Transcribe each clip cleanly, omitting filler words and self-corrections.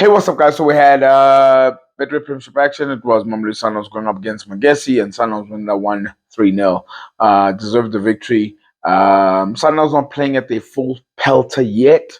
Hey, what's up, guys? So we had Betway Premiership action. It was Mamelodi Sundowns going up against Magesi, and Sundowns win that 1-3-0. Deserved the victory. Sundowns not playing at their full pelter yet,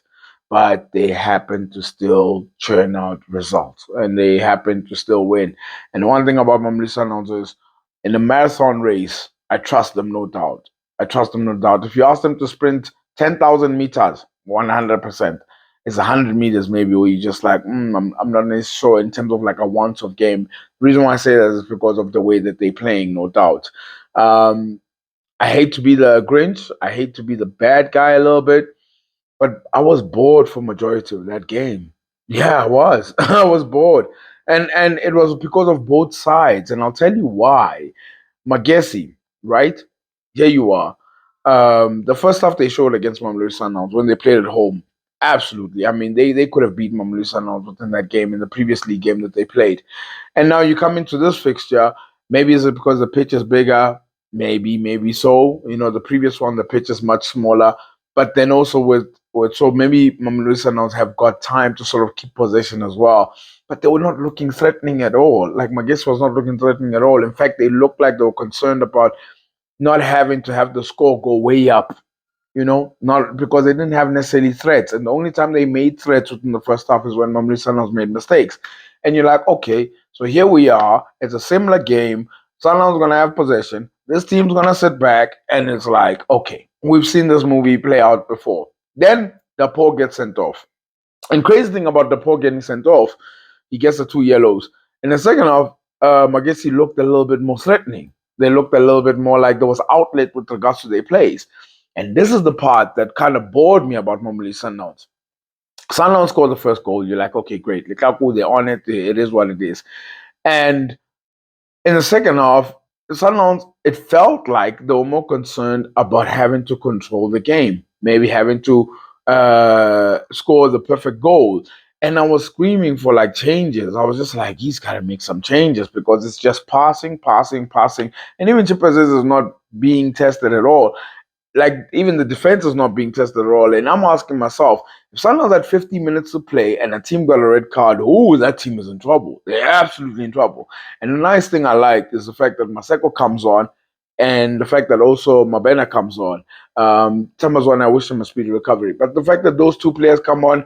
but they happen to still churn out results, and they happen to still win. And the one thing about Mamelodi Sundowns is, in the marathon race, I trust them, no doubt. I trust them, no doubt. If you ask them to sprint 10,000 meters, 100%. It's 100 meters maybe where you just like, I'm not really sure in terms of like a once-off game. The reason why I say that is because of the way that they're playing, no doubt. Um, I hate to be the Grinch. I hate to be the bad guy a little bit, but I was bored for majority of that game. Yeah, I was. I was bored, and it was because of both sides, and I'll tell you why. Magesi, right? Here you are. The first half they showed against Mamelodi Sundowns when they played at home. Absolutely. I mean, they could have beaten Mamelodi Sundowns within that game in the previous league game that they played. And now you come into this fixture. Maybe is it because the pitch is bigger? Maybe so. You know, the previous one, the pitch is much smaller. But then also with so maybe Mamelodi Sundowns have got time to sort of keep possession as well. But they were not looking threatening at all. Like Magesi was not looking threatening at all. In fact, they looked like they were concerned about not having to have the score go way up, not because they didn't have necessarily threats. And the only time they made threats within the first half is when Mamelodi Sundowns made mistakes. And you're like, okay, so here we are. It's a similar game. Sundowns going to have possession. This team's going to sit back. And it's like, okay, we've seen this movie play out before. Then Darpoh gets sent off. And crazy thing about Darpoh getting sent off, he gets the 2 yellows. In the second half, Magesi looked a little bit more threatening. They looked a little bit more like there was outlet with regards to their plays. And this is the part that kind of bored me about Mamelodi Sundowns. Sundowns scored the first goal. You're like, okay, great. Lukaku, they're on it. It is what it is. And in the second half, Sundowns, it felt like they were more concerned about having to control the game, maybe having to score the perfect goal. And I was screaming for like changes. I was just like, he's got to make some changes because it's just passing, passing, passing. And even Chipazes is not being tested at all. Like even the defense is not being tested at all. And I'm asking myself, if Sundowns had 50 minutes to play and a team got a red card, that team is in trouble. They're absolutely in trouble. And the nice thing I like is the fact that Maseko comes on and the fact that also Mabena comes on. Tamazwan, I wish him a speedy recovery. But the fact that those two players come on,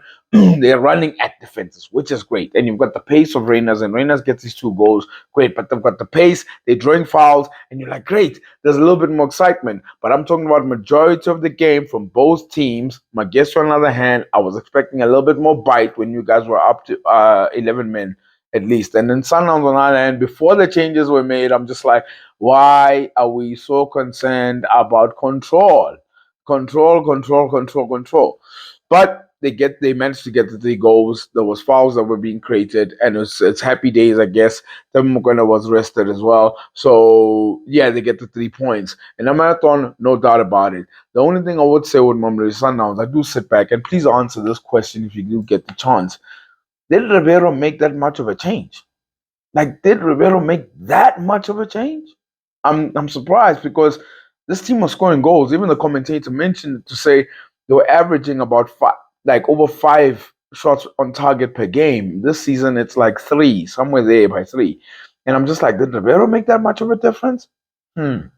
they're running at defenses, which is great. And you've got the pace of Reyners, and Reyners gets these 2 goals. Great. But they've got the pace, they're drawing fouls, and you're like, great, there's a little bit more excitement. But I'm talking about majority of the game from both teams. Magesi, on the other hand, I was expecting a little bit more bite when you guys were up to 11 men at least. And then Sundowns on the other hand, before the changes were made, I'm just like, why are we so concerned about control? Control. But they managed to get the 3 goals. There was fouls that were being created, and it's happy days, I guess. Then Mugana was rested as well. So yeah, they get the 3 points. In a marathon, no doubt about it. The only thing I would say with Mamelodi Sundowns, I do sit back and please answer this question if you do get the chance. Did Ribeiro make that much of a change? Like, did Ribeiro make that much of a change? I'm surprised because this team was scoring goals. Even the commentator mentioned it to say they were averaging about over 5 shots on target per game. This season it's like 3, somewhere there by 3. And I'm just like, did Ribeiro make that much of a difference? I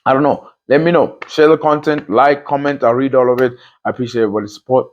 don't know. Let me know. Share the content, like, comment. I'll read all of it. I appreciate everybody's support.